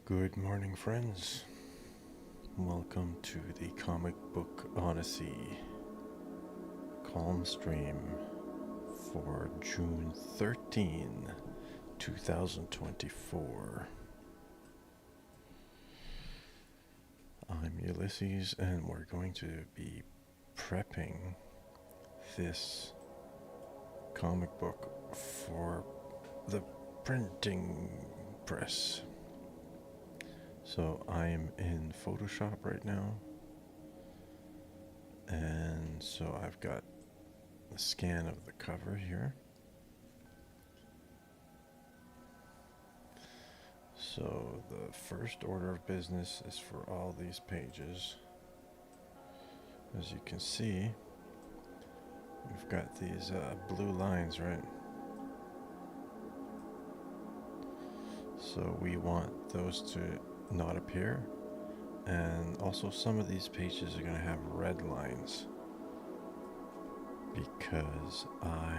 Good morning, friends. Welcome to the Comic Book Odyssey CALMstream for June 13, 2024. I'm Ulysses, and we're going to be prepping this comic book for the printing press. So I'm in Photoshop right now, and so I've got a scan of the cover here. So the first order of business is for all these pages. As you can see, we've got these blue lines, right? So we want those to not appear, and also some of these pages are going to have red lines because I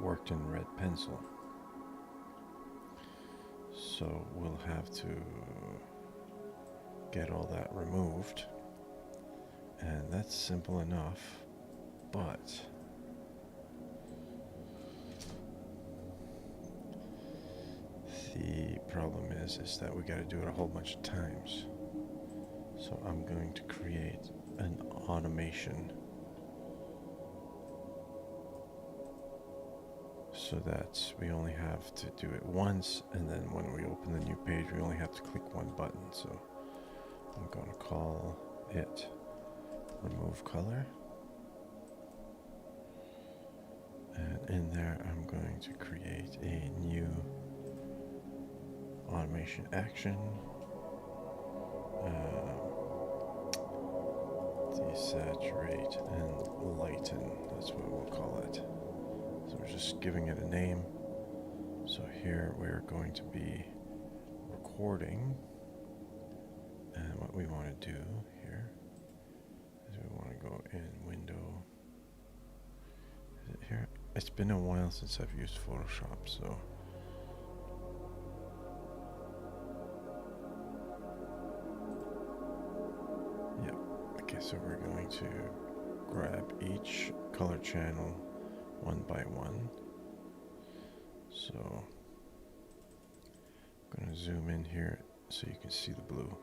worked in red pencil. So we'll have to get all that removed, and that's simple enough, but the problem is that we got to do it a whole bunch of times. So I'm going to create an automation so that we only have to do it once, and then when we open the new page we only have to click one button. So I'm going to call it remove color, and in there I'm going to create a new automation action, desaturate and lighten, that's what we'll call it. So we're just giving it a name. So here we're going to be recording, and what we want to do here is we want to go in window. Is it here? It's been a while since I've used Photoshop, so yeah. Okay, so we're going to grab each color channel one by one. So I'm going to zoom in here so you can see the blue.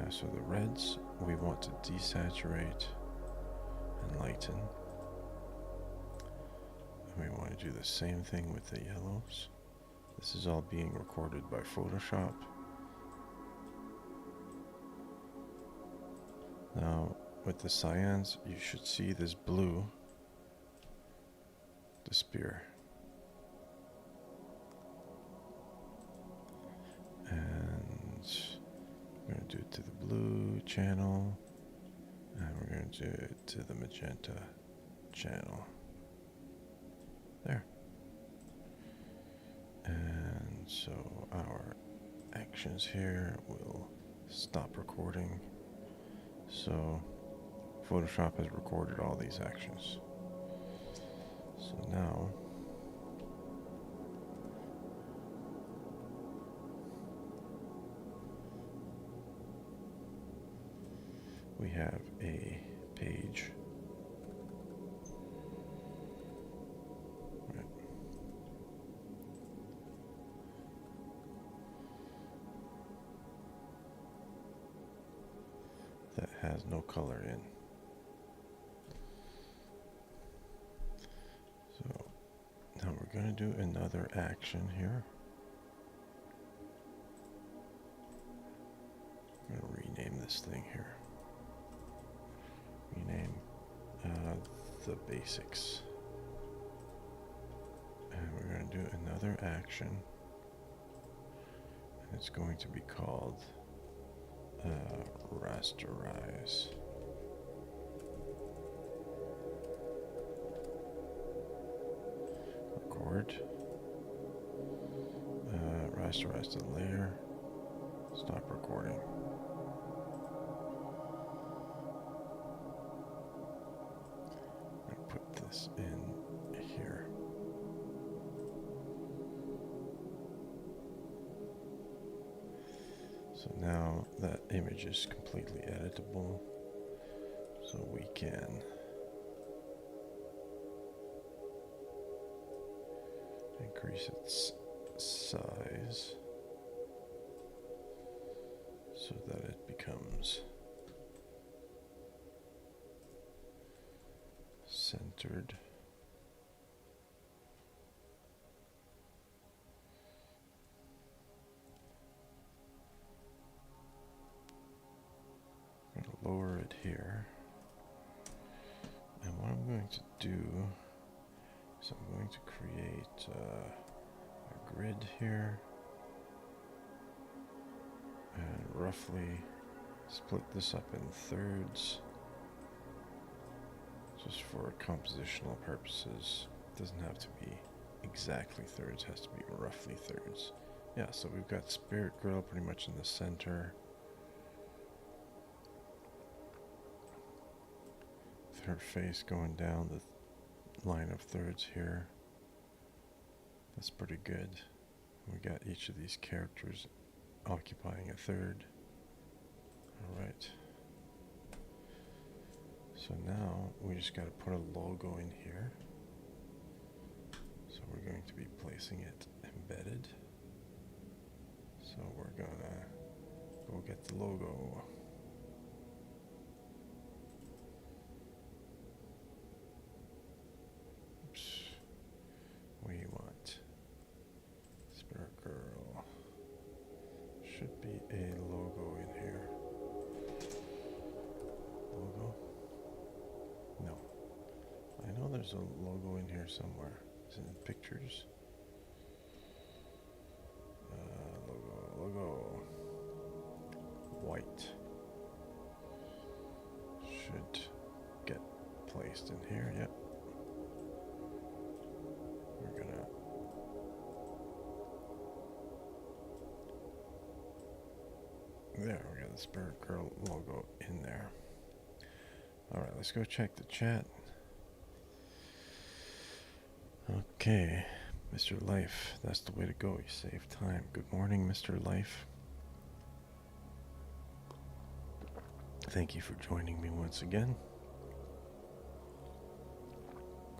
So the reds we want to desaturate and lighten. And we want to do the same thing with the yellows. This is all being recorded by Photoshop. Now with the cyans, you should see this blue disappear. And we're going to do it to the blue channel, and we're going to do it to the magenta channel. There. And so our actions here will stop recording. So Photoshop has recorded all these actions. So now we have a page. Right. That has no color in. So now we're going to do another action here. I'm going to rename this thing here. Rename the basics. And we're going to do another action. And it's going to be called rasterize. Record. Rasterize the layer. Stop recording. I'm going to put this in here. So now that image is completely editable, so we can increase its size so that it becomes centered. I'm going to lower it here. And what I'm going to do is I'm going to create a grid here and roughly split this up in thirds just for compositional purposes. It doesn't have to be exactly thirds, it has to be roughly thirds. Yeah, so we've got Spirit Girl pretty much in the center. With her face going down the line of thirds here. That's pretty good. We got each of these characters occupying a third. Alright. So now we just got to put a logo in here. So we're going to be placing it embedded. So we're gonna go get the logo. Oops. We want Spirit Girl. Should be a logo in here. Logo? No. I know there's a logo in here somewhere. Is it in pictures? Logo. White. Should get placed in here, yep. We're gonna there, we got the Spirit Girl logo in there. Alright, let's go check the chat. Okay, Mr. Life, that's the way to go. You save time. Good morning, Mr. Life. Thank you for joining me once again.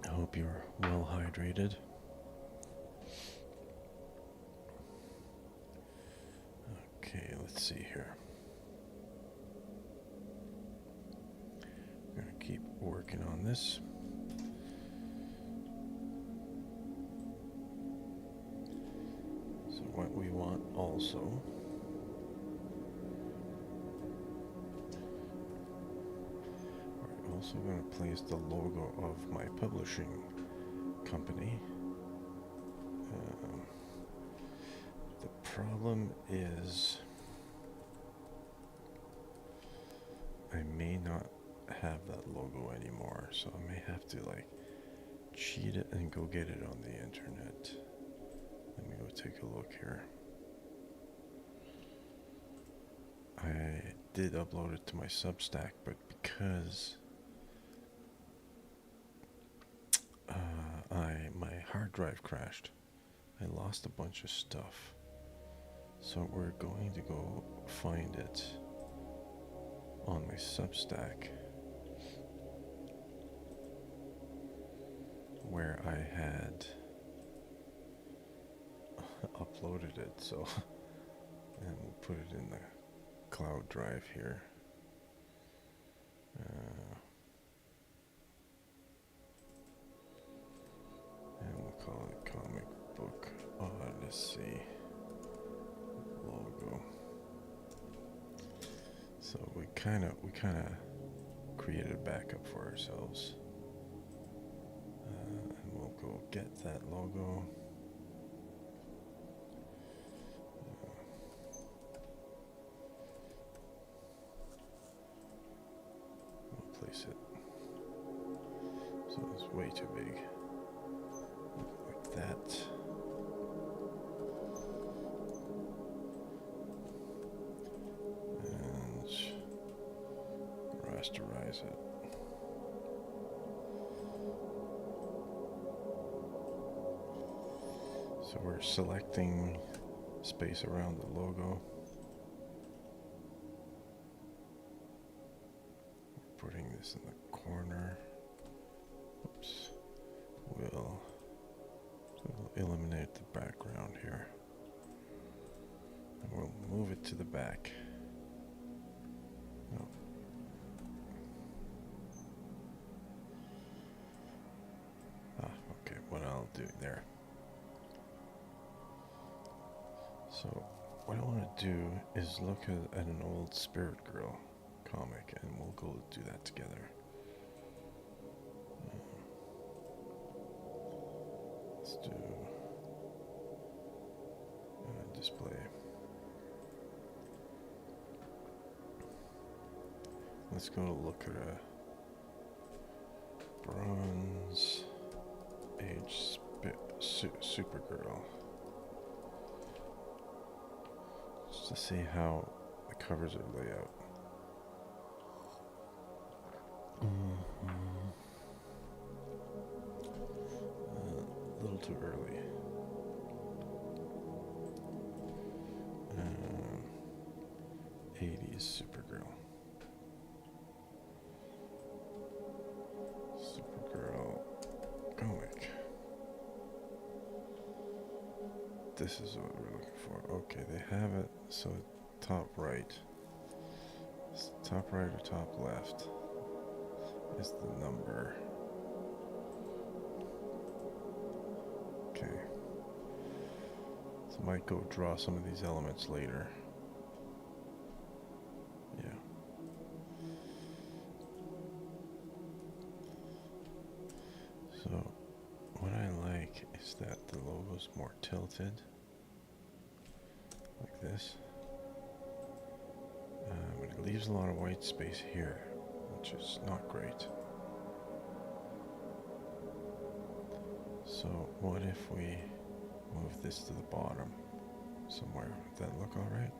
I hope you're well hydrated. Okay, let's see here. I'm going to keep working on this. So what we want also we're also going to place the logo of my publishing company. The problem is I may not have that logo anymore, so I may have to like cheat it and go get it on the internet. Let me go take a look here. I did upload it to my Substack, but because my hard drive crashed, I lost a bunch of stuff. So we're going to go find it on my Substack where I had uploaded it, so and we'll put it in the cloud drive here. And we'll call it Comic Book Odyssey logo. So we kind of created a backup for ourselves, and we'll go get that logo. We'll place it so it's way too big, like that. Rasterize it. So we're selecting space around the logo. this in the corner. Oops. We'll eliminate the background here. And we'll move it to the back. No. Okay, what I'll do there. So, what I want to do is look at an old Spirit Girl comic, and we'll go do that together. Let's do display. Let's go look at a Bronze Age Supergirl. Just to see how the covers are laid out. A little too early. 80s Supergirl. Supergirl comic. This is what we're looking for. Okay, they have it. So top right. Top right or top left is the number. Okay. So I might go draw some of these elements later. Yeah. So what I like is that the logo's more tilted. Like this. But it leaves a lot of white space here, which is not great. So what if we move this to the bottom somewhere? Would that look alright?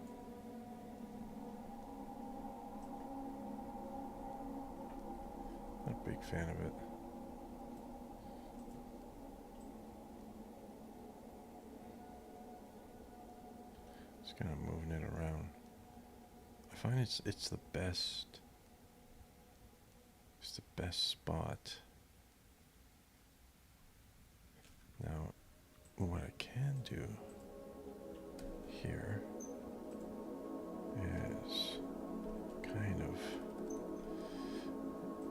Not a big fan of it. Just kind of moving it around. I find it's the best. It's the best spot. Now, what I can do here is kind of,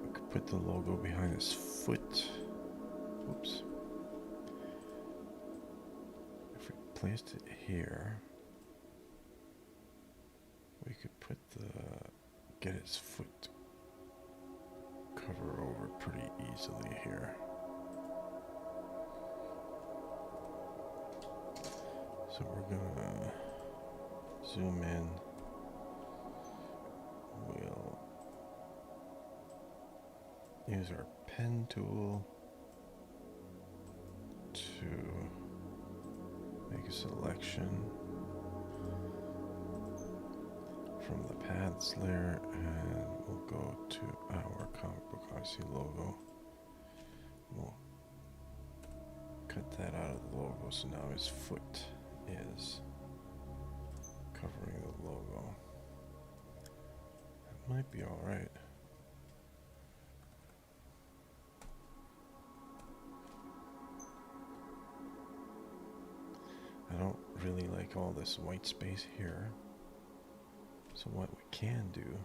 we could put the logo behind his foot. Oops. If we placed it here, we could put get his foot cover over pretty easily here. So we're gonna zoom in. We'll use our pen tool to make a selection from the paths layer, and we'll go to our comic book Odyssey logo. We'll cut that out of the logo, so now his foot is covering the logo. That might be alright. I don't really like all this white space here. So what we can do,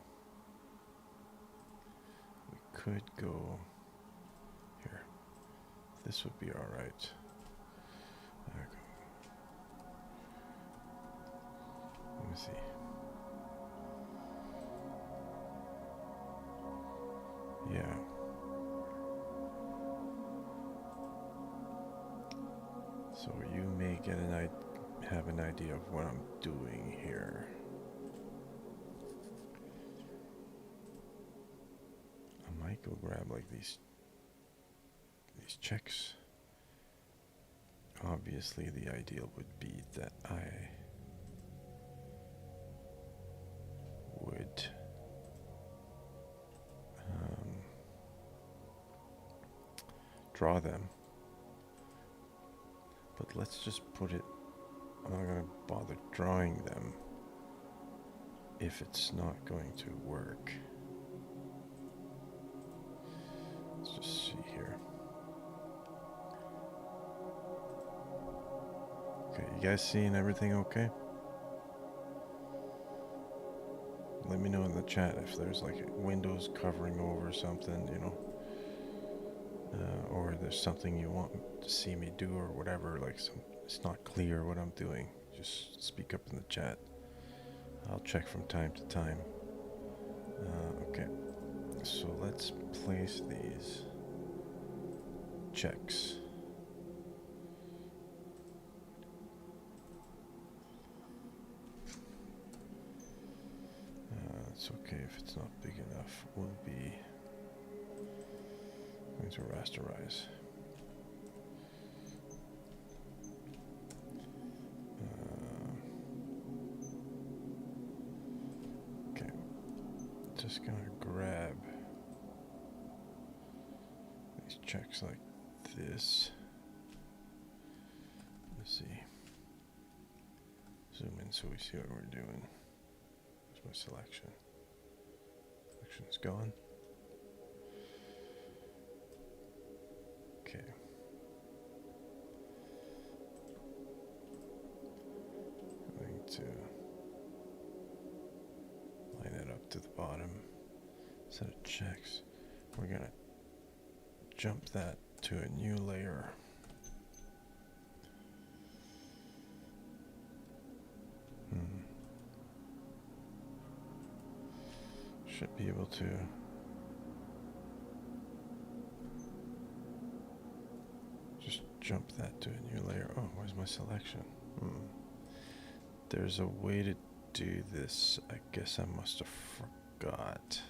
we could go here. This would be alright. Let me see. Yeah. So you may get have an idea of what I'm doing here. I might go grab like these checks. Obviously the ideal would be that I would draw them, but let's just put it, I'm not going to bother drawing them if it's not going to work. here. Okay, you guys seeing everything okay? Let me know in the chat if there's like windows covering over something, you know, or there's something you want to see me do or whatever, like it's not clear what I'm doing. Just speak up in the chat. I'll check from time to time. Okay, so let's place these checks. It's okay if it's not big enough. We'll be going to rasterize. Okay, just gonna grab these checks like this. Let's see. Zoom in so we see what we're doing. There's my selection. Selection's gone. Okay. Going to line it up to the bottom. Set of checks. We're gonna jump that to a new layer. Should be able to just jump that to a new layer. Oh, where's my selection? There's a way to do this. I guess I must have forgot.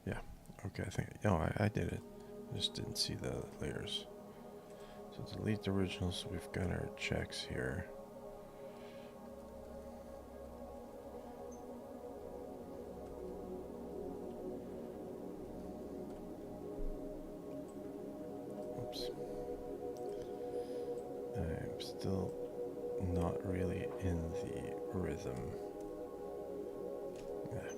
Yeah, okay, I think, oh, I did it. I just didn't see the layers. So delete the original, so we've got our checks here. Oops. I'm still not really in the rhythm. Yeah.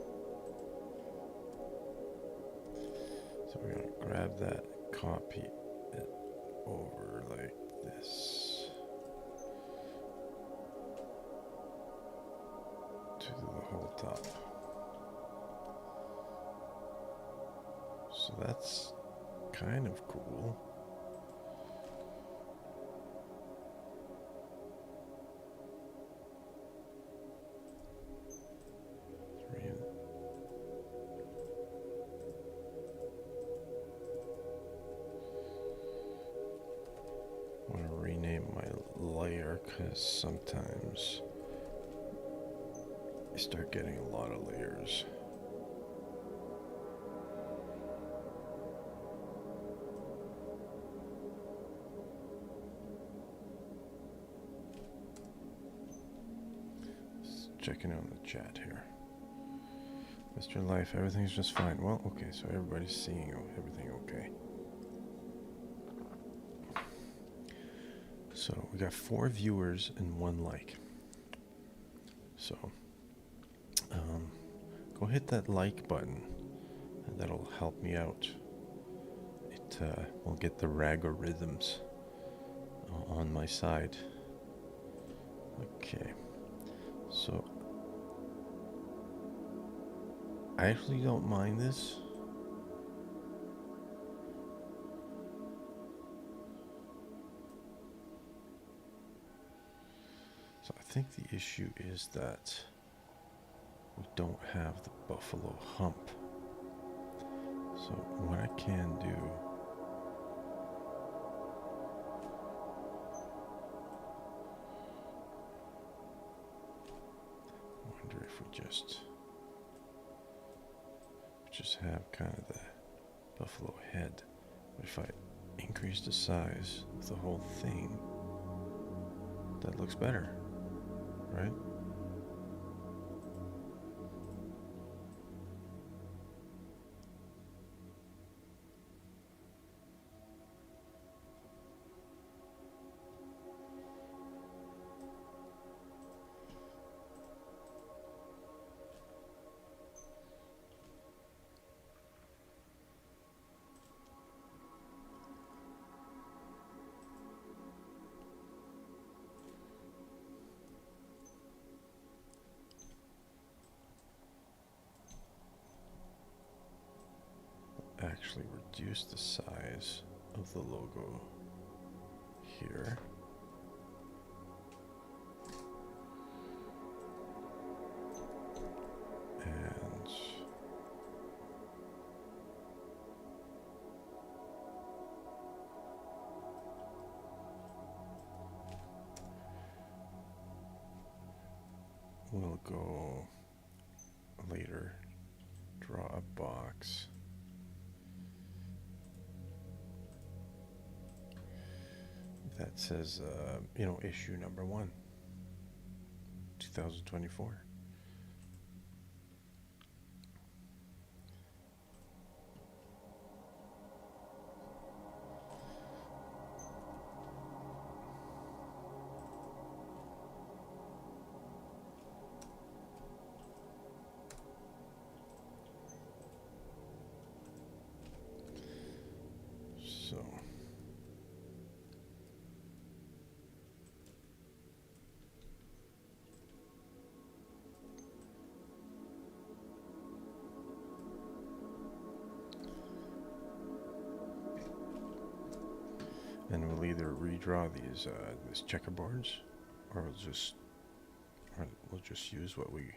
So we're gonna grab that, copy it over like this to the whole top. So that's kind of cool. I want to rename my layer because sometimes you start getting a lot of layers. Just checking on the chat here. Mr. Life, everything's just fine. Well, okay, so everybody's seeing everything okay. So we got 4 viewers and 1 like. So go hit that like button, and that'll help me out. It will get the algorithms on my side. Okay, so I actually don't mind this. So I think the issue is that we don't have the buffalo hump. So what I can do, I wonder if we just have kind of the buffalo head. But if I increase the size of the whole thing, that looks better, right? actually reduce the size of the logo here. And we'll go later, draw a box. That says, you know, issue number 1, 2024. So and we'll either redraw these checkerboards, or we'll just use what we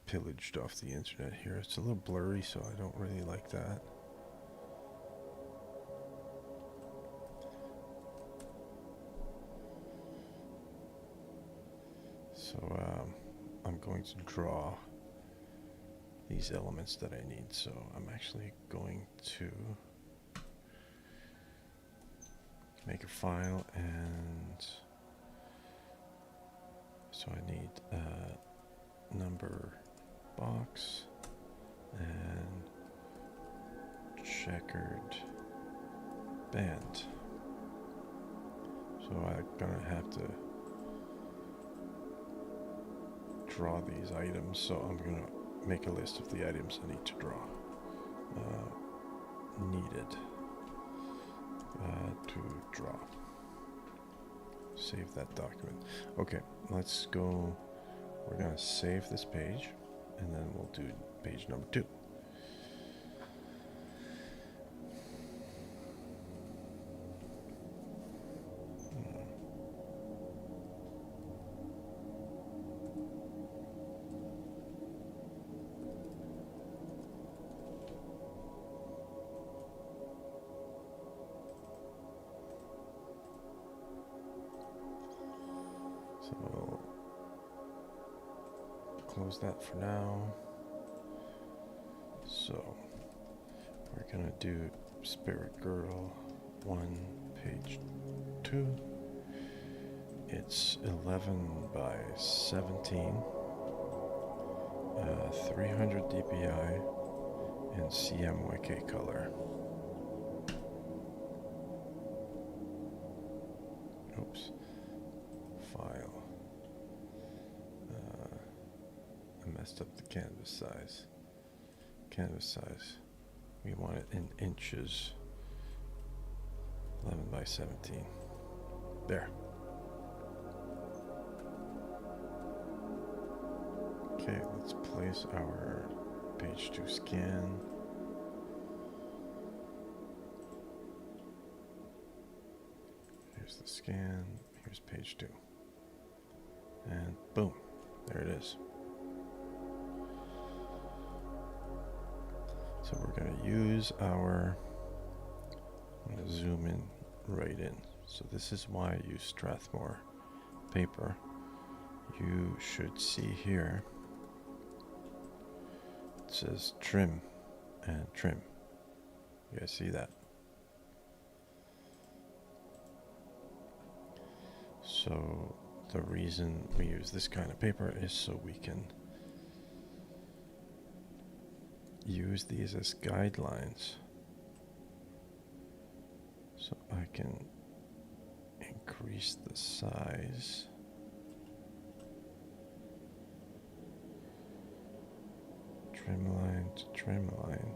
pillaged off the internet here. It's a little blurry, so I don't really like that. So I'm going to draw these elements that I need. So I'm actually going to make a file, and so I need a number box and checkered band. So I'm gonna have to draw these items, so I'm gonna make a list of the items I need to draw. Needed to draw. Save that document. Okay, let's go. We're gonna save this page, and then we'll do page number 2. So we'll close that for now. So we're gonna do Spirit Girl 1, page 2. It's 11 by 17, 300 dpi, and CMYK color. Oops. File. I messed up the canvas size. Canvas size. We want it in inches. 11 by 17. There. Okay, let's place our page 2 scan. Here's the scan. Here's page 2. And boom, there it is. So we're going to use our, I'm going to zoom in right in. So this is why I use Strathmore paper. You should see here, it says trim and trim. You guys see that? So the reason we use this kind of paper is so we can use these as guidelines. So I can increase the size. Trim line to trim line.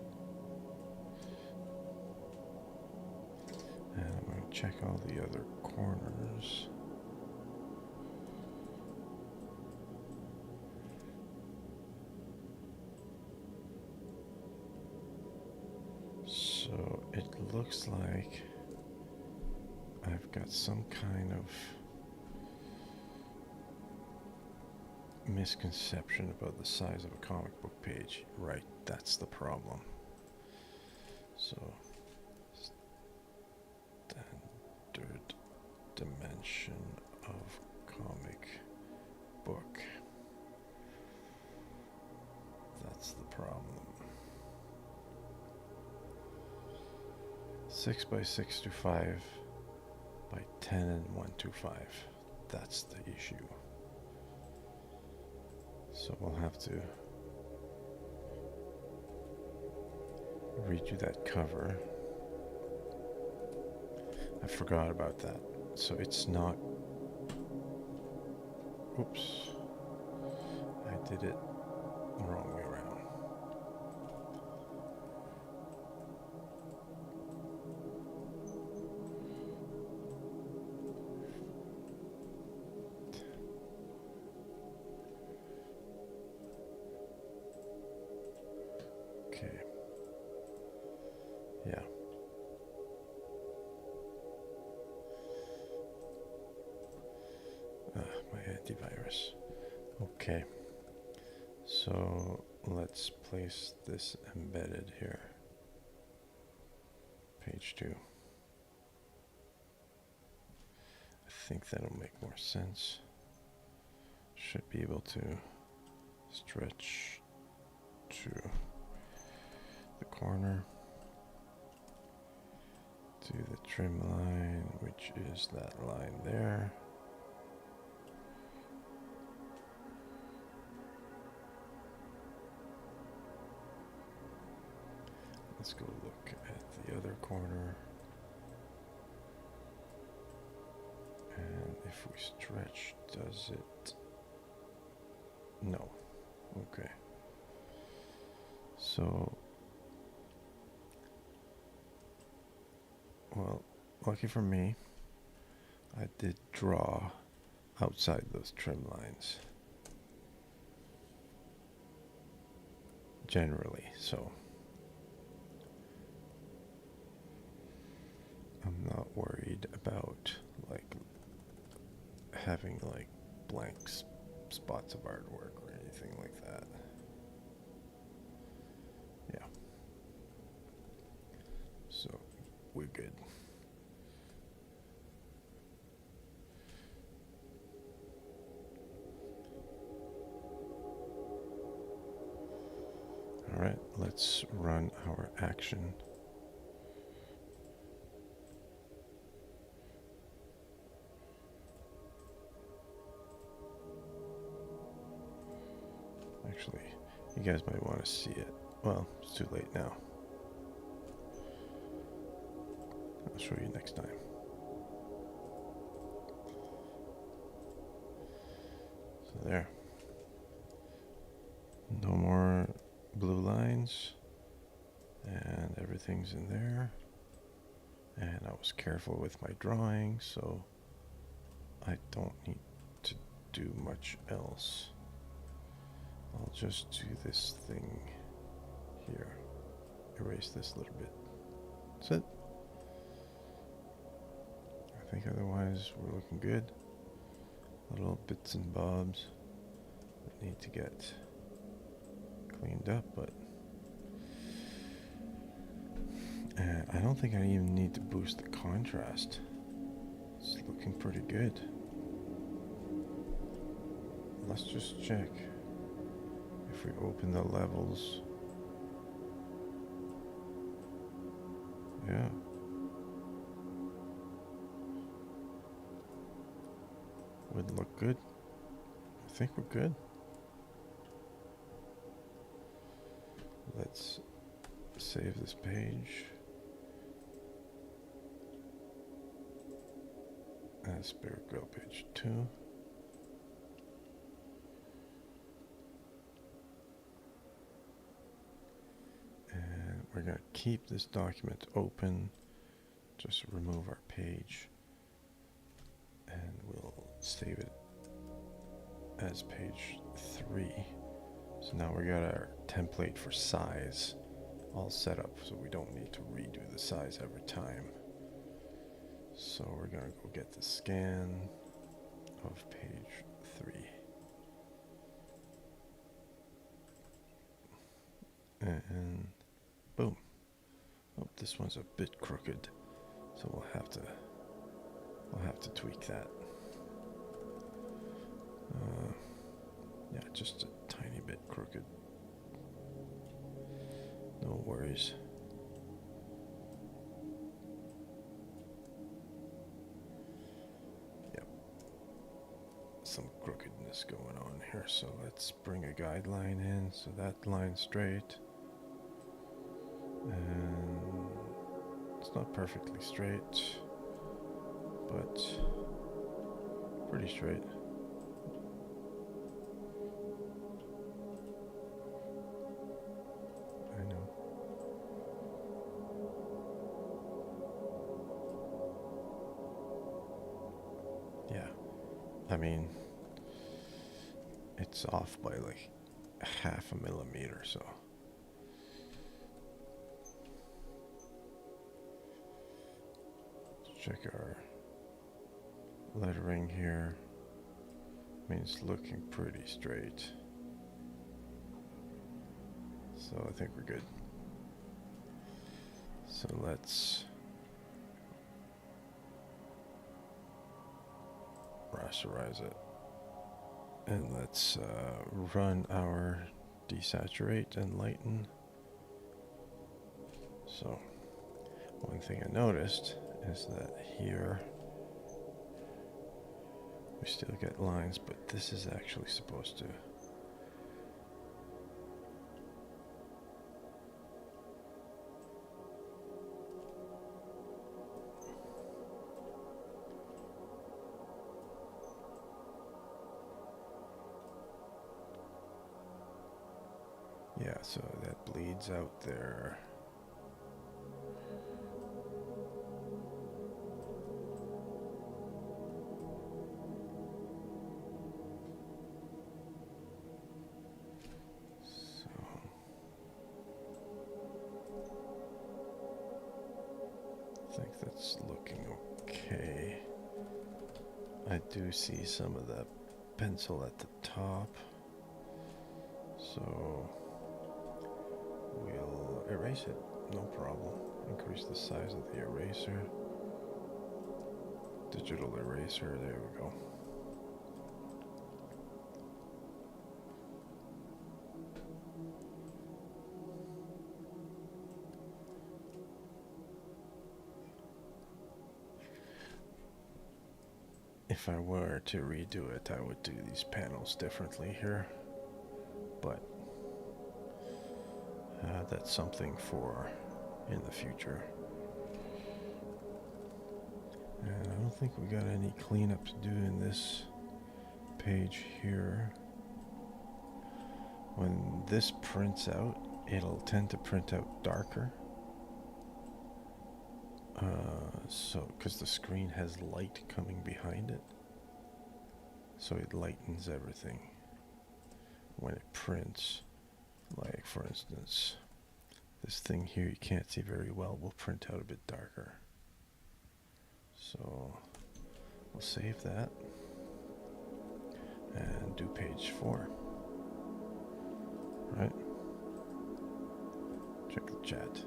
And I'm going to check all the other corners. it looks like I've got some kind of misconception about the size of a comic book page. Right, that's the problem. So, standard dimension of comic book. That's the problem. 6 by 625 by 10 and 125. That's the issue. So we'll have to redo that cover. I forgot about that. So it's not. Oops. I did it the wrong way around. Okay. Yeah. My antivirus. Okay. So let's place this embedded here. Page 2. I think that'll make more sense. Should be able to stretch to the corner to the trim line, which is that line there. Let's go look at the other corner. And if we stretch, does it? No. Okay. So, well, lucky for me, I did draw outside those trim lines. Generally, so I'm not worried about like having like blank spots of artwork or anything like that. Yeah. So we're good. All right, let's run our action. Actually, you guys might want to see it. Well, it's too late now. I'll show you next time. So there. No more blue lines. And everything's in there. And I was careful with my drawing, so I don't need to do much else. I'll just do this thing here. Erase this little bit. That's it. I think otherwise we're looking good. Little bits and bobs that need to get cleaned up, but I don't think I even need to boost the contrast. It's looking pretty good. Let's just check. If we open the levels, yeah. Would look good. I think we're good. Let's save this page as Spirit Girl page 2. And we're going to keep this document open. Just remove our page. And we'll save it as page 3. So now we got our template for size all set up, so we don't need to redo the size every time. So we're gonna go get the scan of page 3. And boom. Oh, this one's a bit crooked, so we'll have to tweak that. Yeah, just a tiny bit crooked. No worries. Yep. Some crookedness going on here, so let's bring a guideline in so that line's straight. And it's not perfectly straight, but pretty straight. I know. Yeah, I mean, it's off by like half a millimeter, so. Let's check our lettering here. I mean, it's looking pretty straight. So I think we're good. So let's rasterize it. And let's run our desaturate and lighten. So one thing I noticed is that here we still get lines, but this is actually supposed to yeah, so that bleeds out there. So I think that's looking okay. I do see some of that pencil at the top. So we'll erase it, no problem. Increase the size of the eraser. Digital eraser, there we go. If I were to redo it, I would do these panels differently here, but that's something for in the future. And I don't think we got any cleanup to do in this page here. When this prints out, it'll tend to print out darker. So, because the screen has light coming behind it, so it lightens everything when it prints. Like, for instance, this thing here you can't see very well will print out a bit darker. So we'll save that and do page 4. Right? Check the chat.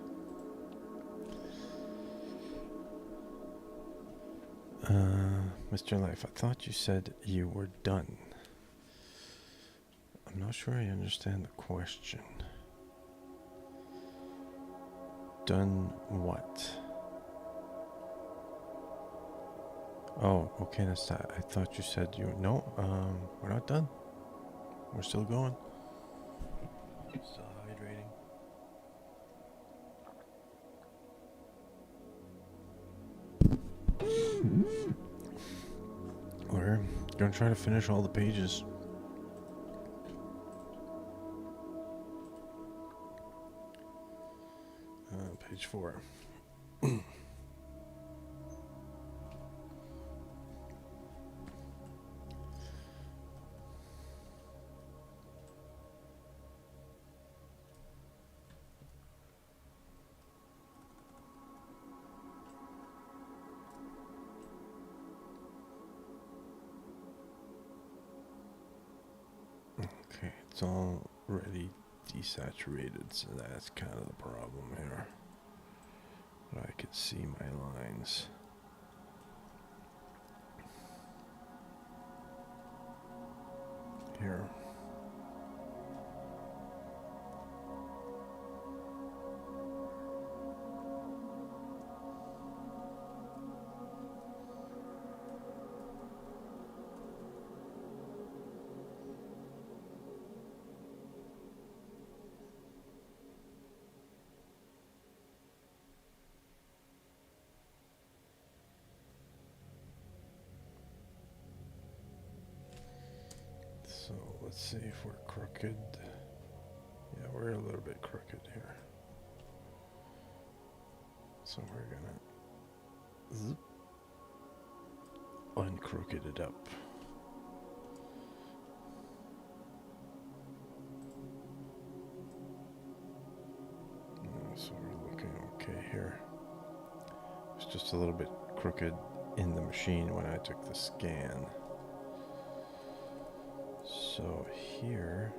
Mr. Life, I thought you said you were done. I'm not sure I understand the question. Done what? Oh, okay, that's that. I thought you said you... No, we're not done. We're still going. Still hydrating. We're gonna try to finish all the pages. Page 4. it's already desaturated, so that's kind of the problem here. But I can see my lines. Here. So let's see if we're crooked. Yeah, we're a little bit crooked here. So we're gonna uncrooked it up. So we're looking okay here. It's just a little bit crooked in the machine when I took the scan. So here,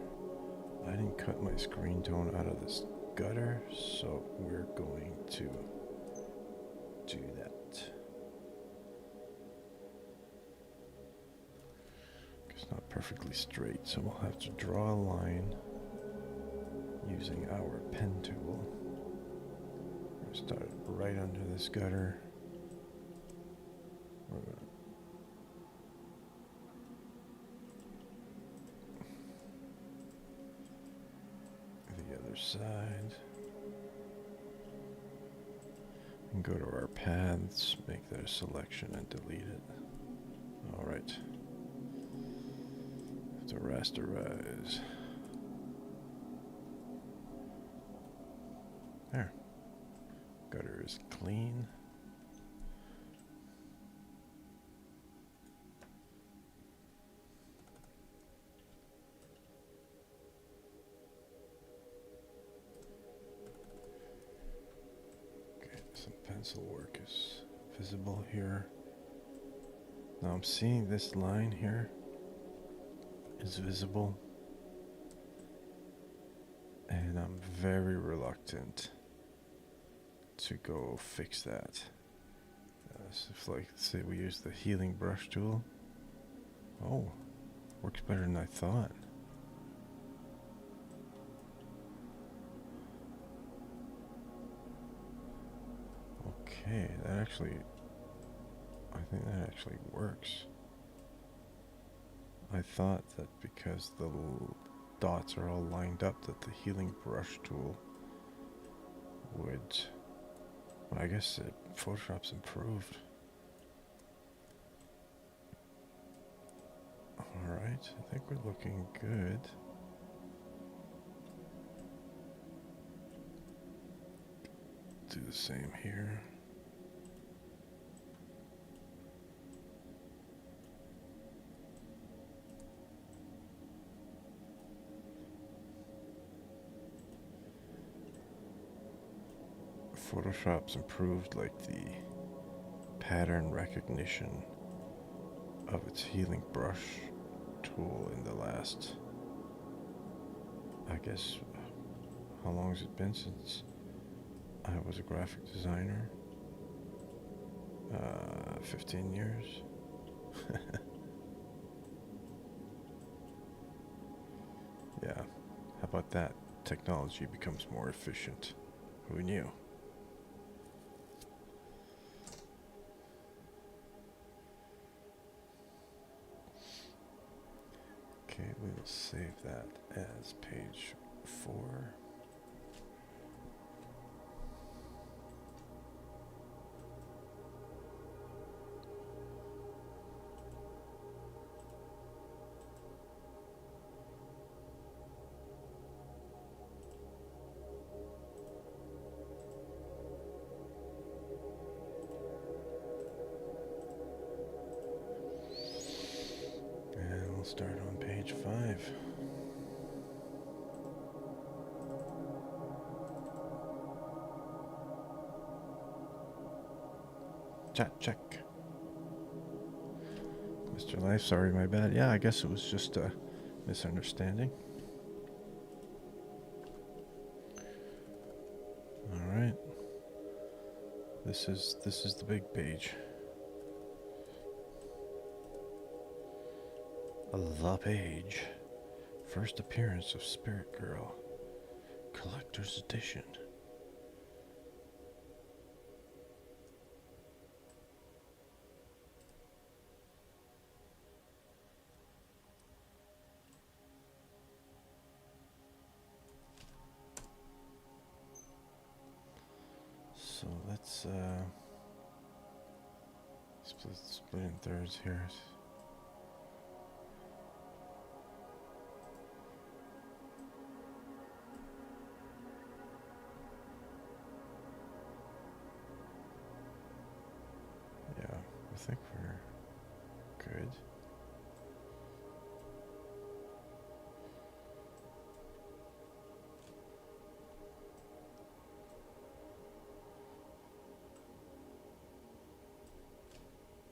I didn't cut my screen tone out of this gutter, so we're going to do that. It's not perfectly straight, so we'll have to draw a line using our pen tool. We're going to start right under this gutter. We're going to the other side. And go to our paths, make that a selection and delete it. Alright. To rasterize. There. Gutter is clean. Okay, some pencil work is visible here. Now I'm seeing this line here is visible, and I'm very reluctant to go fix that. So if, like, say we use the healing brush tool. Oh, works better than I thought. Okay, that actually, I think that actually works. I thought that because the little dots are all lined up that the healing brush tool would, well, I guess Photoshop's improved. Alright, I think we're looking good. Do the same here. Photoshop's improved, like, the pattern recognition of its healing brush tool in the last, I guess, how long has it been since I was a graphic designer? 15 years. Yeah, how about that? Technology becomes more efficient. Who knew? Okay, we will save that as page 4. And we'll start on page 5. Check. Mr. Life, sorry, my bad. Yeah, I guess it was just a misunderstanding. this is the big page. The page. First appearance of Spirit Girl. Collector's Edition. So let's split in thirds here. Yeah, I think we're good.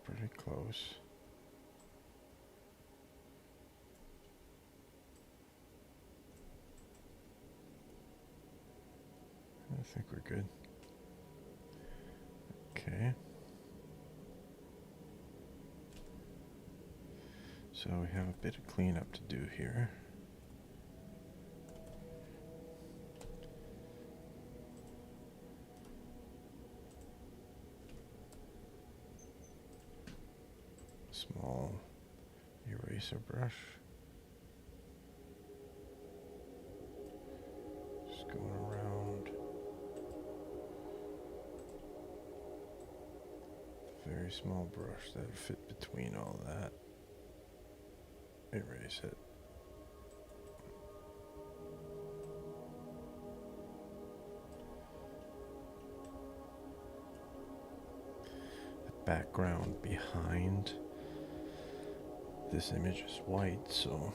Pretty close. I think we're good. Okay. So we have a bit of cleanup to do here. Small eraser brush. Just going around. Very small brush that'll fit between all that. Erase it. The background behind this image is white, so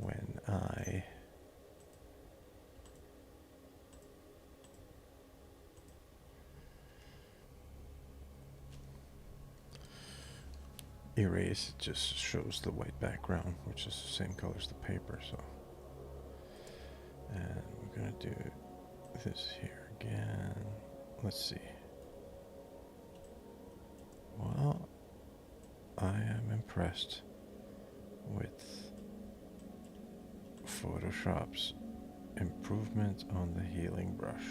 when I erase, it just shows the white background, which is the same color as the paper. So, and we're gonna do this here again. Let's see. Well, I am impressed with Photoshop's improvement on the healing brush.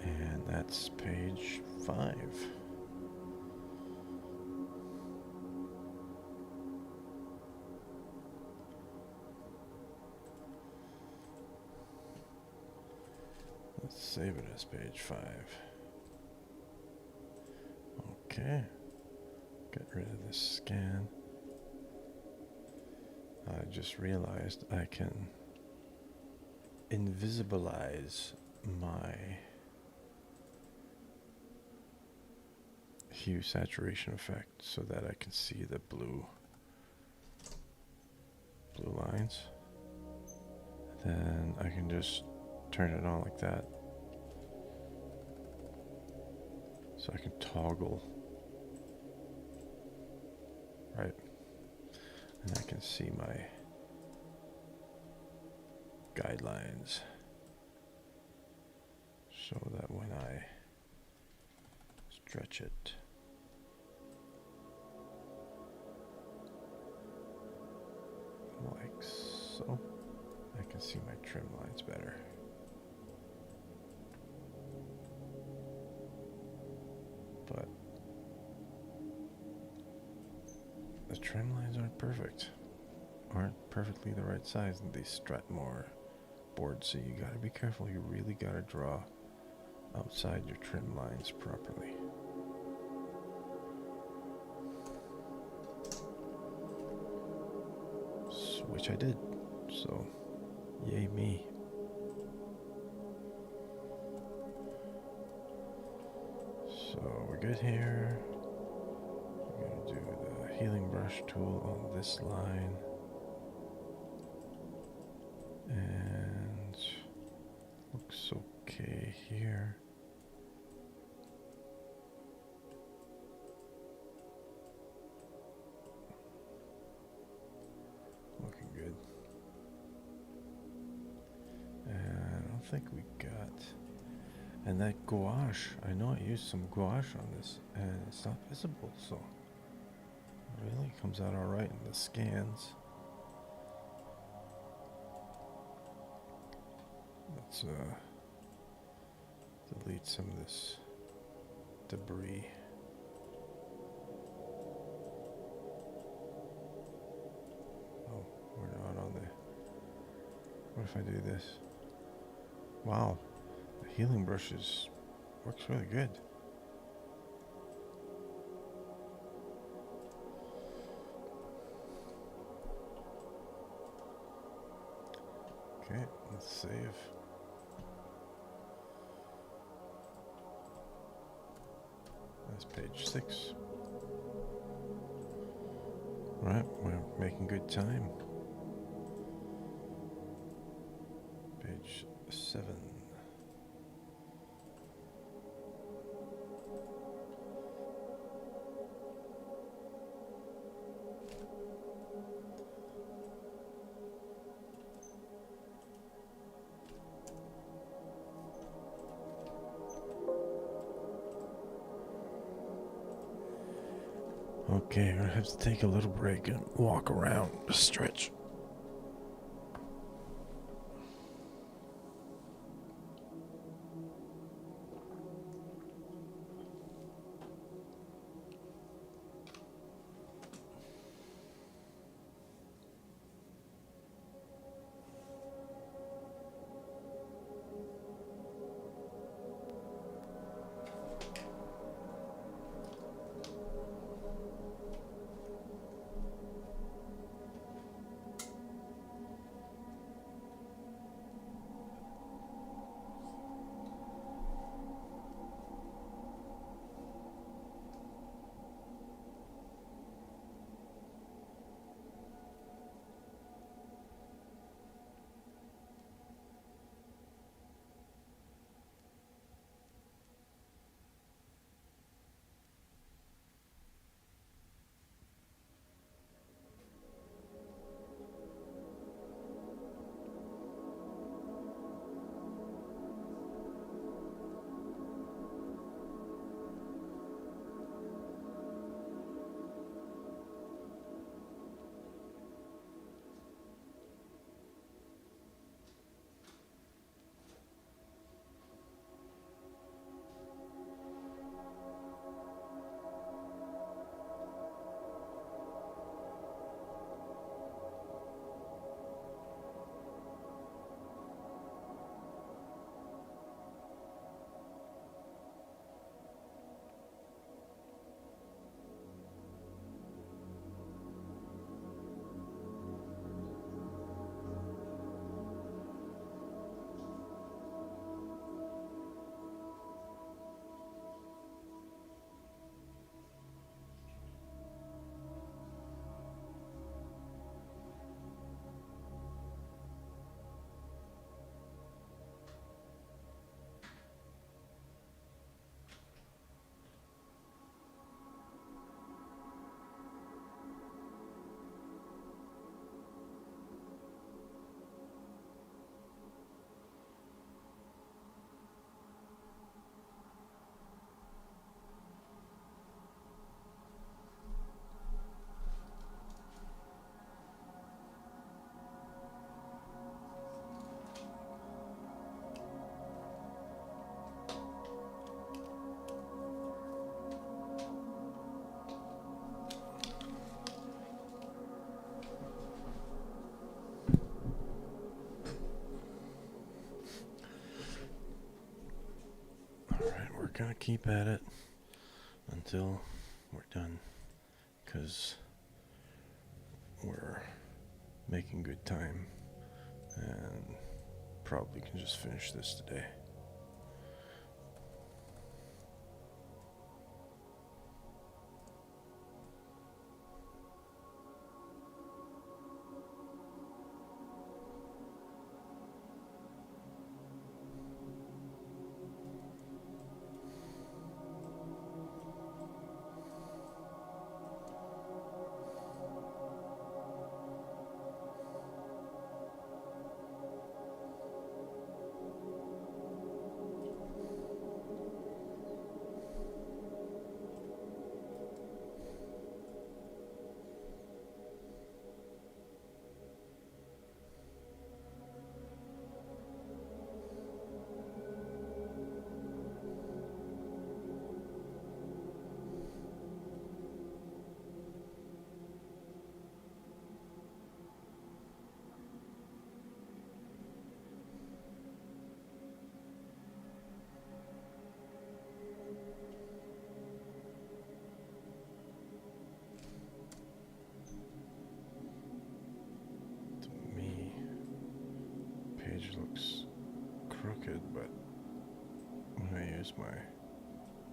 And that's page 5. Let's save it as page 5. Okay. Get rid of this scan. I just realized I can invisibilize my hue saturation effect so that I can see the blue lines. Then I can just turn it on like that. So I can toggle, right? And I can see my guidelines so that when I stretch it, like so, I can see my trim lines better. But the trim lines aren't perfect, aren't perfectly the right size in these Stratmore boards, so you gotta be careful. You really gotta draw outside your trim lines properly. Which I did, so yay me. So we're good here. We're going to do the healing brush tool on this line. And looks okay here. think we got. And that gouache, I know I used some gouache on this, and it's not visible, so it really comes out all right in the scans. Let's delete some of this debris. Oh, we're not on the... What if I do this? Wow, the healing brushes works really good. Okay, let's save. That's page 6. Right, we're making good time. Page 7. Okay, I'm gonna have to take a little break and walk around, stretch. Alright, we're gonna keep at it until we're done, because we're making good time and probably can just finish this today. page looks crooked, but when I use my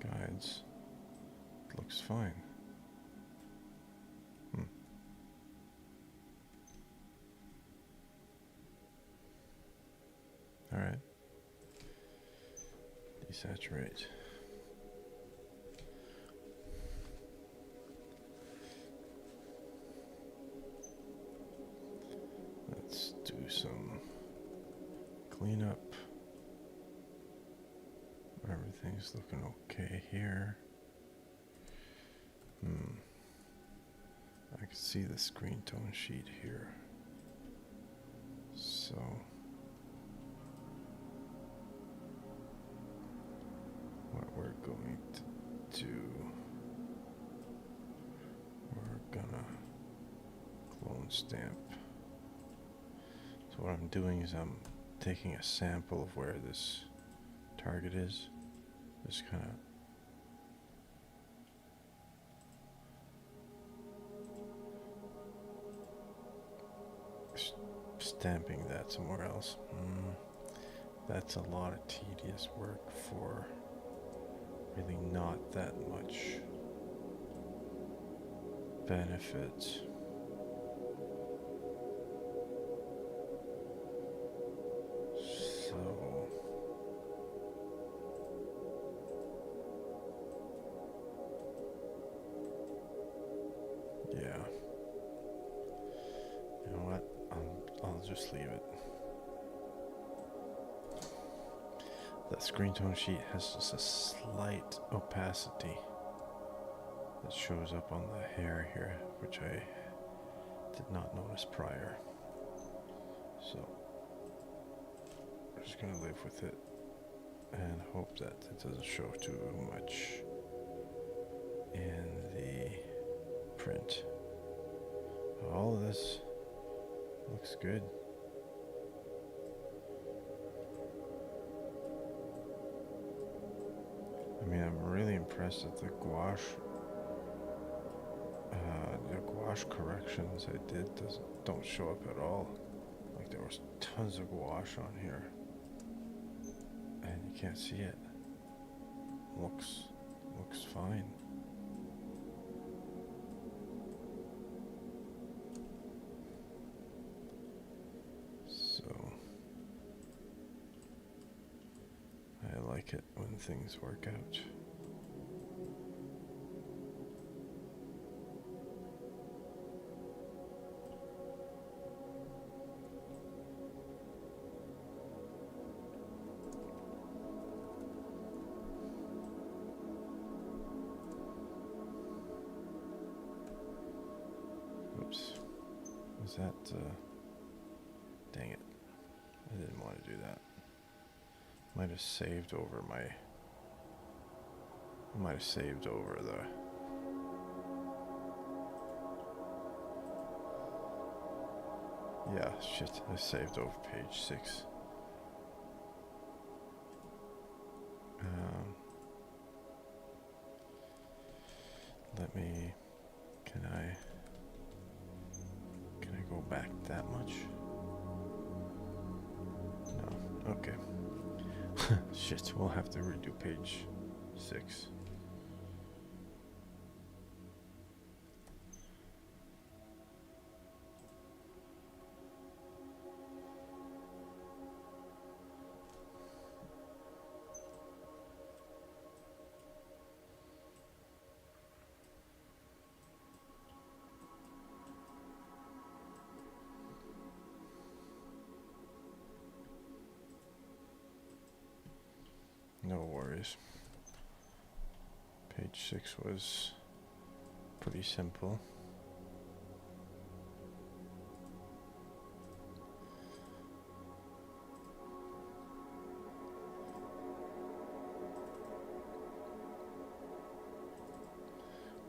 guides, it looks fine. Alright. Desaturate. Let's do some cleanup. Everything's looking okay here. I can see the screen tone sheet here. So what we're going to do, we're gonna clone stamp. So what I'm doing is I'm taking a sample of where this target is, just kind of stamping that somewhere else. That's a lot of tedious work for really not that much benefit. So yeah, you know what, I'll just leave it. That screen tone sheet has just a slight opacity that shows up on the hair here, which I did not notice prior. So I'm just gonna live with it and hope that it doesn't show too much in the print. All of this looks good. I mean, I'm really impressed that the gouache corrections I did don't show up at all. Like, there was tons of gouache on here, and you can't see it. Looks fine. So I like it when things work out. Oops. Was that, dang it. I didn't want to do that. Might have saved over the yeah, shit, I saved over page 6. Let me, can I go back that much? No, okay. Shit, we'll have to redo page 6. No worries. Page 6 was pretty simple.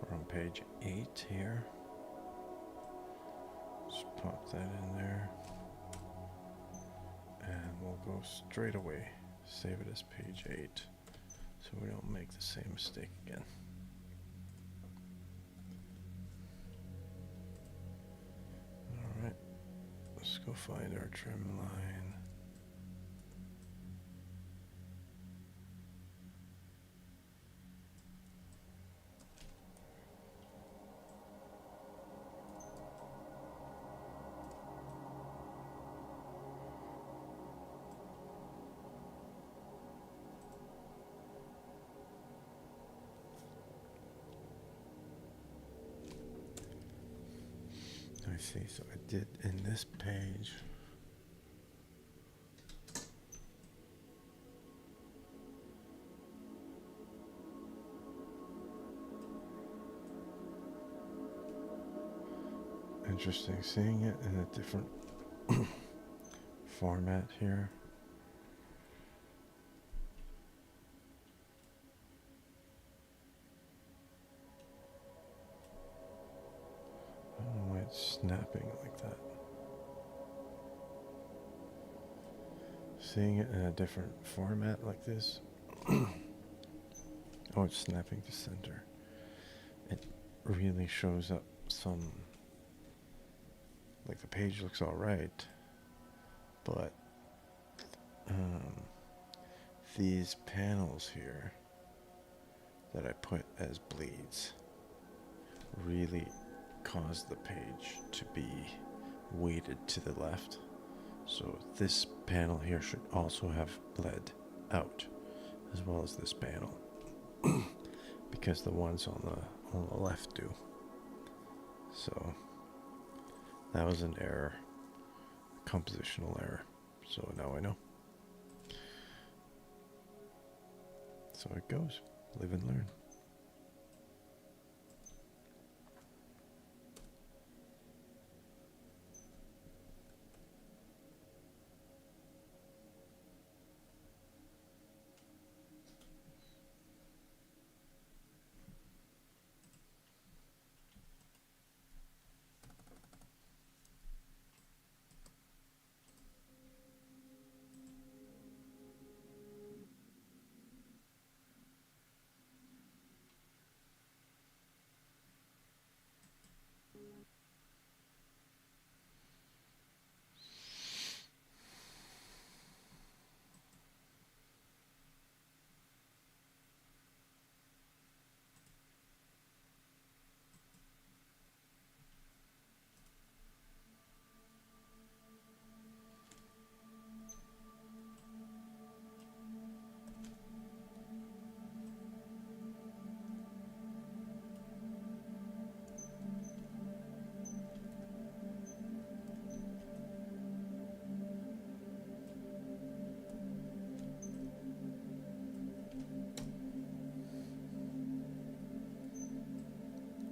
We're on page 8 here. Just pop that in there. And we'll go straight away. Save it as page 8 so we don't make the same mistake again. Alright, let's go find our trim line. see, so I did in this page. Interesting seeing it in a different format here. I don't know why it's snapping like that. Seeing it in a different format like this. Oh, it's snapping to center. It really shows up some, like the page looks all right, but these panels here that I put as bleeds really cause the page to be weighted to the left. So this panel here should also have bled out, as well as this panel, because the ones on the left do. So that was an error, compositional error. So now I know. So it goes. Live and learn.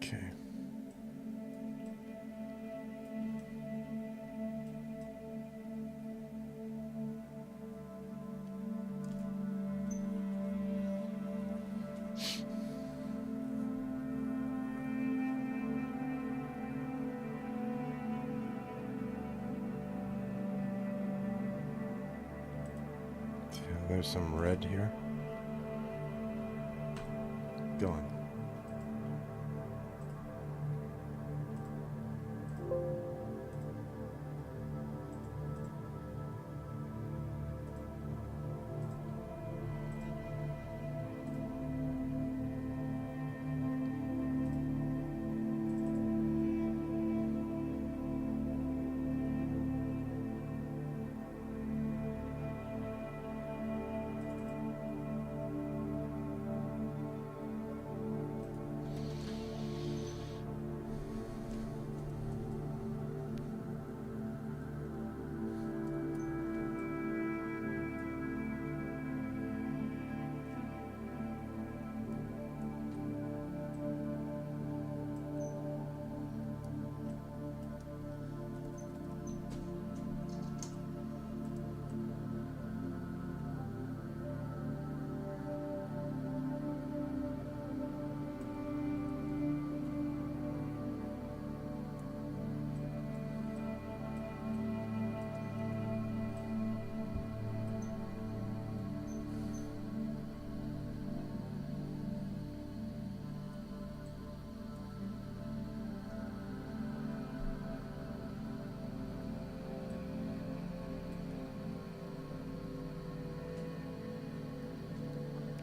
Okay. So there's some red here. Gone.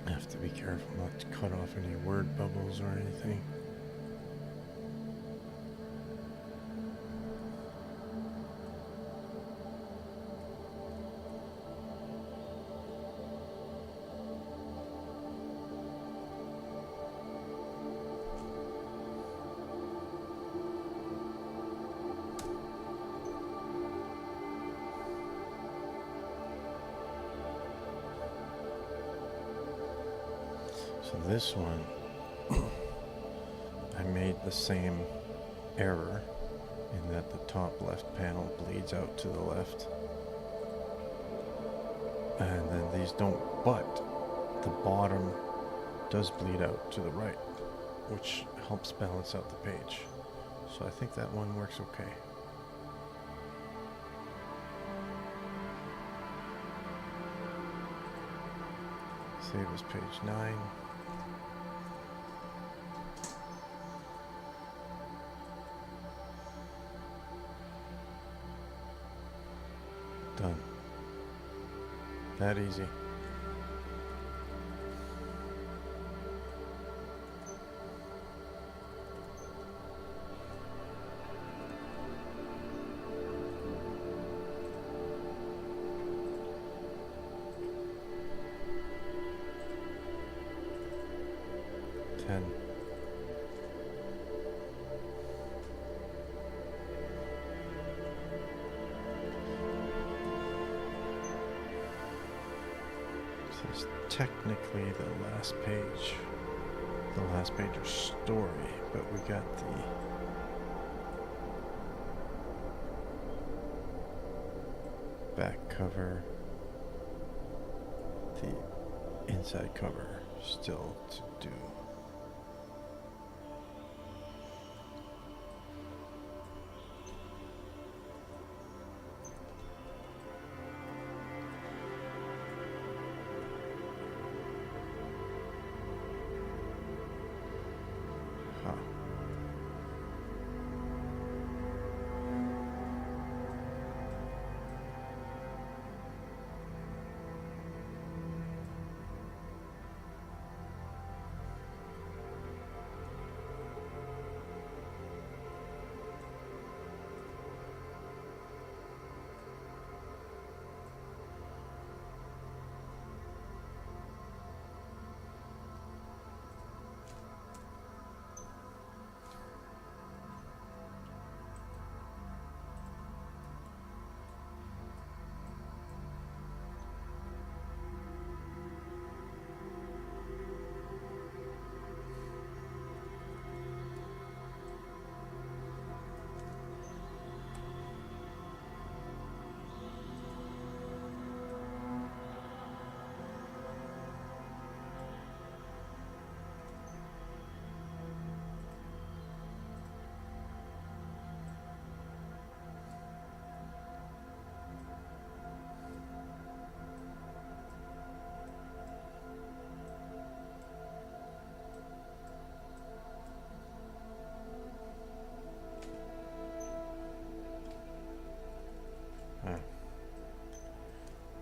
I have to be careful not to cut off any word bubbles or anything. So this one, I made the same error in that the top left panel bleeds out to the left. And then these don't, but the bottom does bleed out to the right, which helps balance out the page. So I think that one works okay. Save as page 9. Done. That easy. This is technically the last page of story, but we got the back cover, the inside cover still to do.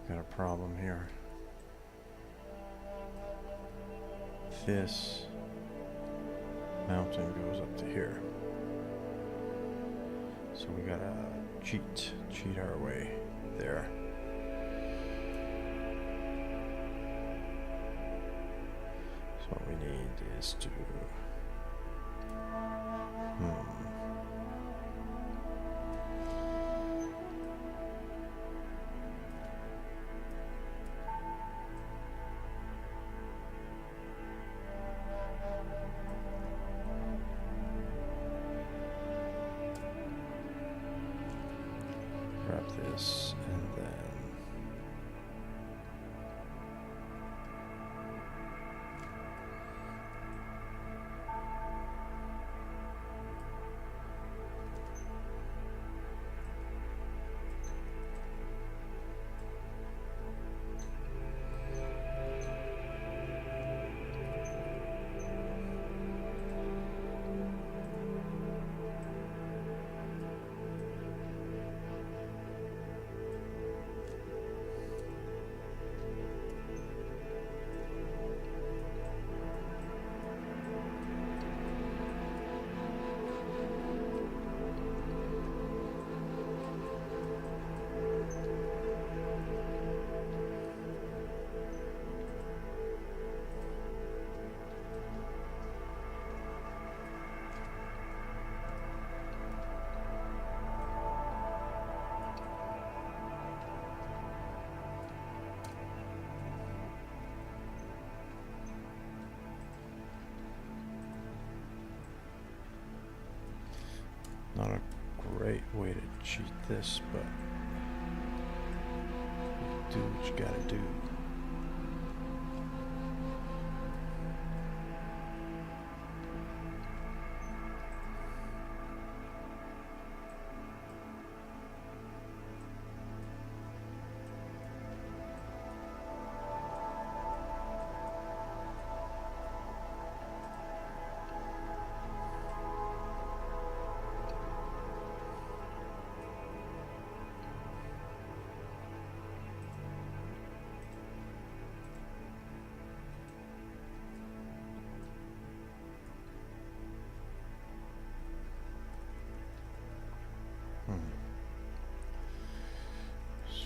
Got a problem here. This mountain goes up to here. So we gotta cheat our way there. So what we need is to grab this and then Not a great way to cheat this, but do what you gotta do.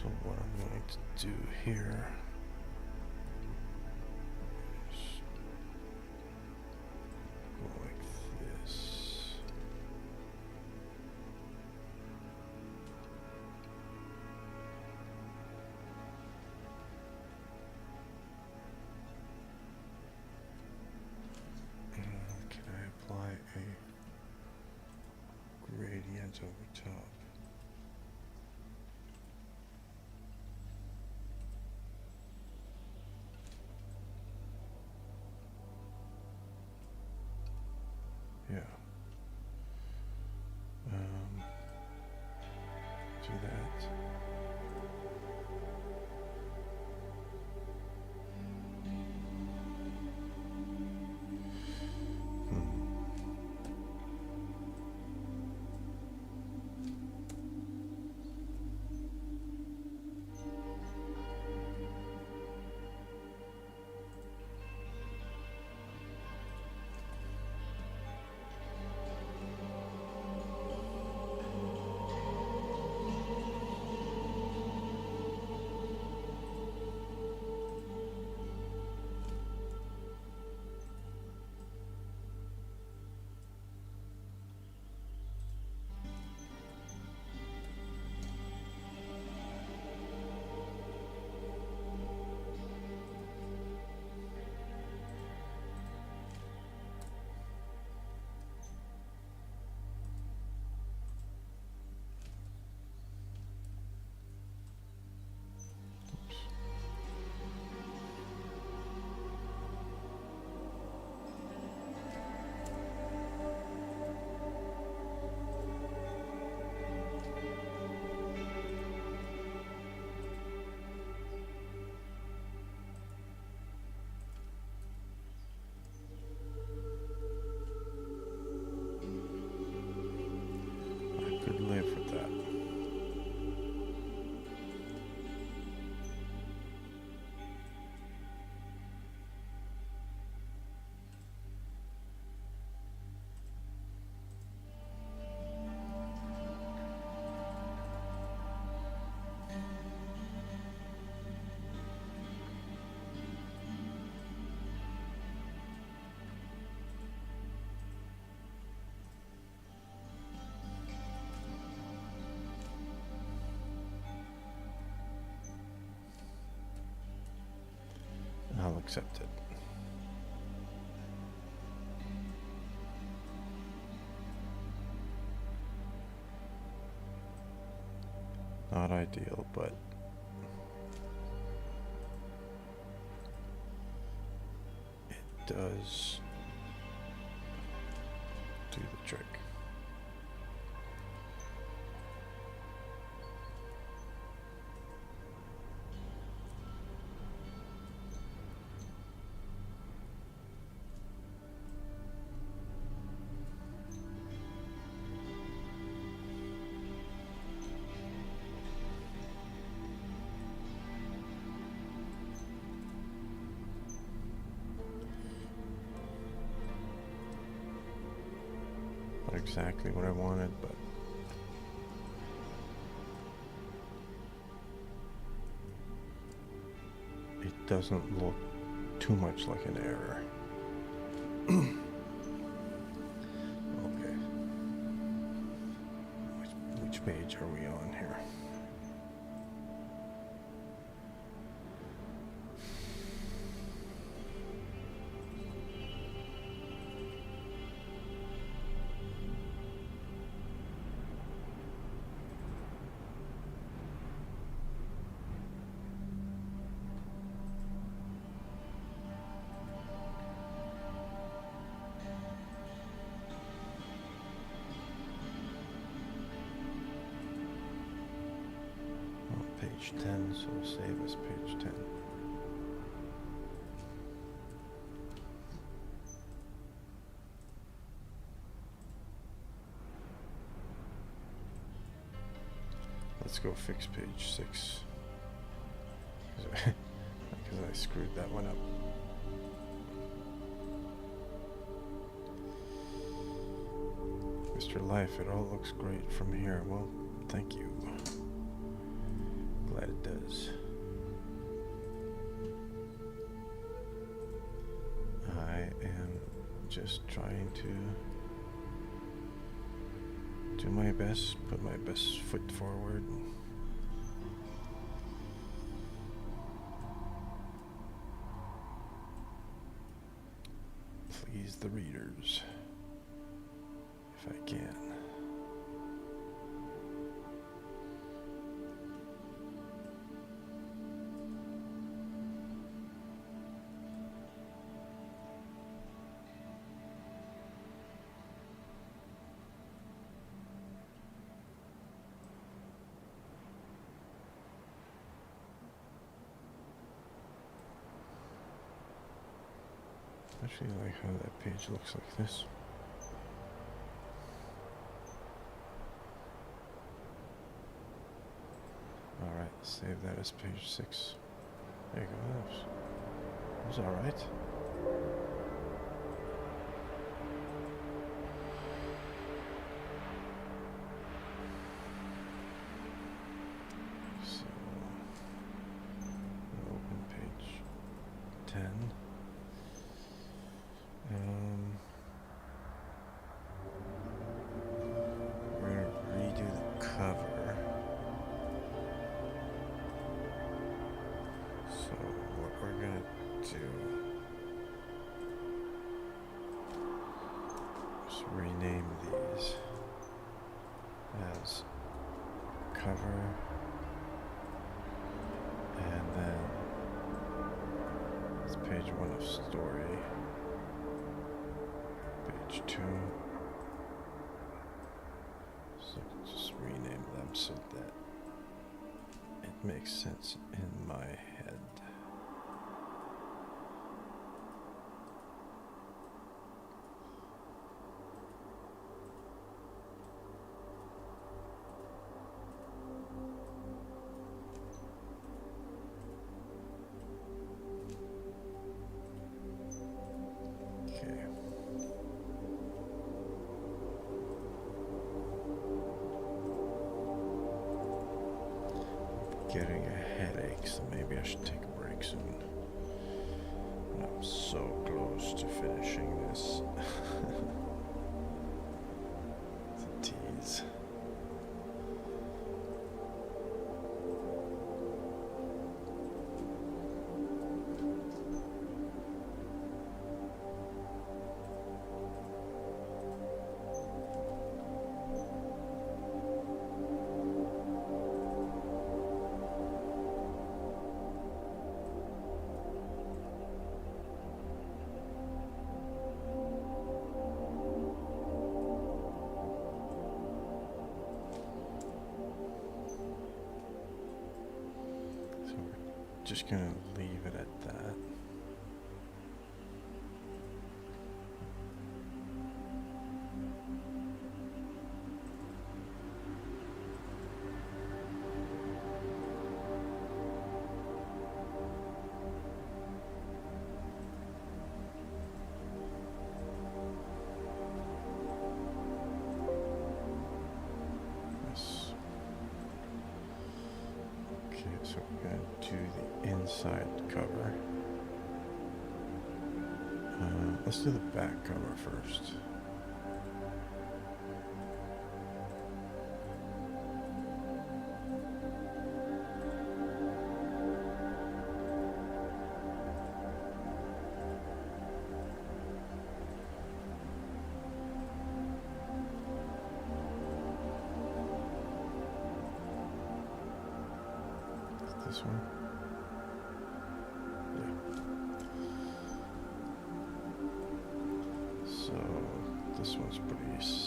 So what I'm going to do here is go like this. And can I apply a gradient over top? Yeah. Do that. I could live with that. I'll accept it. Not ideal, but it does do the trick. Not exactly what I wanted, but it doesn't look too much like an error. Okay. Which page are we on here? page 10, so we'll save as page 10. Let's go fix page 6. Because I screwed that one up. Mr. Life, it all looks great from here. Well, thank you. Glad it does. I am just trying to do my best, put my best foot forward. Please the readers, if I can. I actually like how that page looks like this. Alright, save that as page 6. There you go, that was alright. So, open page 10. We're going to redo the cover. So what we're going to do is rename these as cover, and then it's page 1 of story. Page 2. So just rename them so that it makes sense in my head. Getting a headache, so maybe I should take a break soon. I'm so close to finishing this. It's a tease. Just gonna leave it at that. Yes. Okay, so we're gonna do the inside cover. Let's do the back cover first. This one? Yeah. So this one's pretty easy.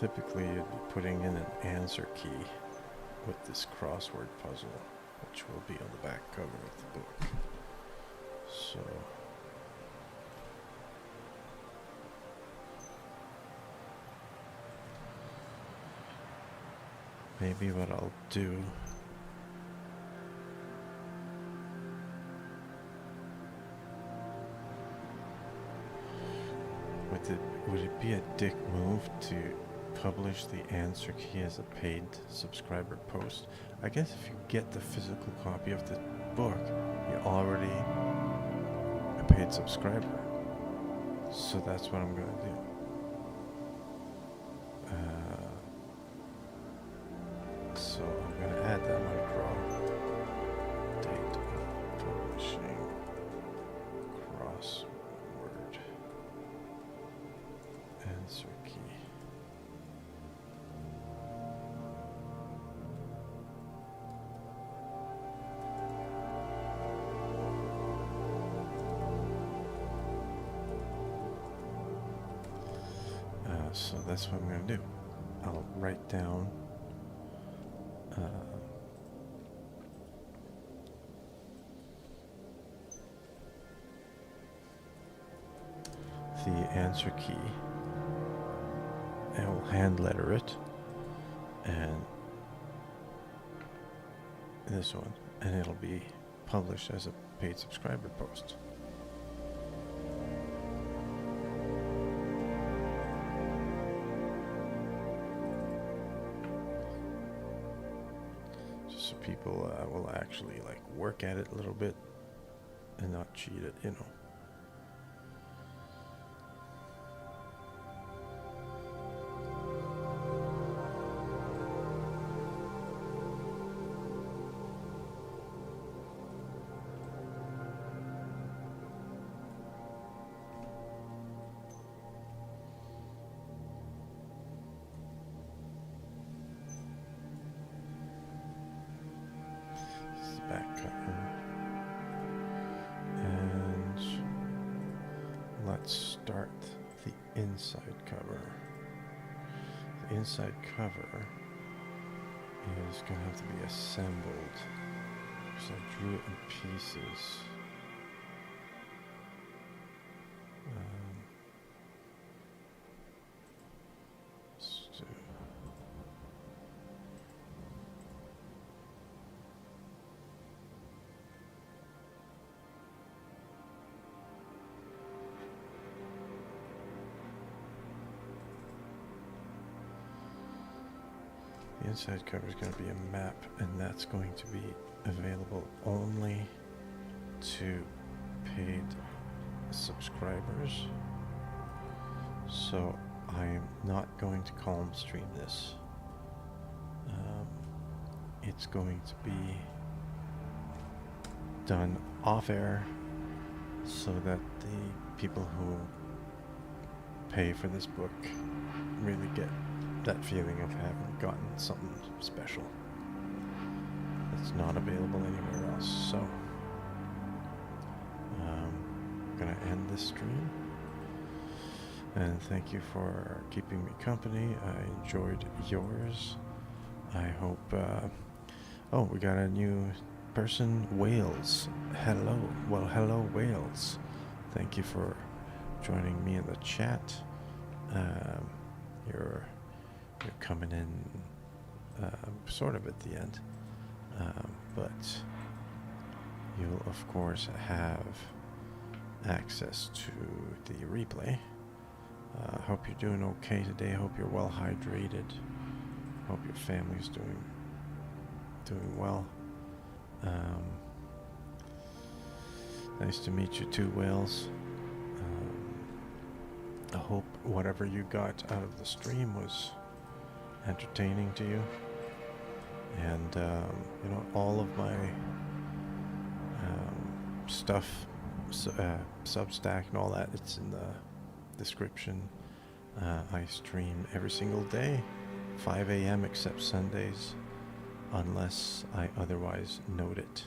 typically you'd be putting in an answer key with this crossword puzzle, which will be on the back cover of the book. So maybe what I'll do would it be a dick move to publish the answer key as a paid subscriber post? I guess if you get the physical copy of the book, you're already a paid subscriber. So that's what I'm gonna do. So I'm gonna add that micro date of publishing crossword answer key. So that's what I'm going to do. I'll write down the answer key, and we'll hand letter it, and this one, and it'll be published as a paid subscriber post. So people will actually like work at it a little bit and not cheat it, you know. Back cover, and let's start the inside cover. The inside cover is going to have to be assembled, so I drew it in pieces. The inside cover is going to be a map, and that's going to be available only to paid subscribers. So I'm not going to CALMstream this. It's going to be done off air so that the people who pay for this book really get that feeling of having gotten something special that's not available anywhere else. So I'm gonna end this stream, and thank you for keeping me company. I enjoyed yours. I hope oh, we got a new person, Wales. Hello. Well, hello, Wales. Thank you for joining me in the chat. You're coming in sort of at the end, but you'll of course have access to the replay. Hope you're doing okay today. Hope you're well hydrated. Hope your family's doing well. Nice to meet you too, Wales. I hope whatever you got out of the stream was entertaining to you, and you know, all of my stuff, Substack and all that, it's in the description. I stream every single day, 5 a.m. except Sundays, unless I otherwise note it.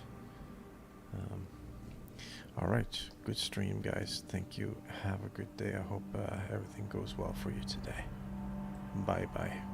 All right, good stream, guys. Thank you. Have a good day. I hope everything goes well for you today. Bye-bye.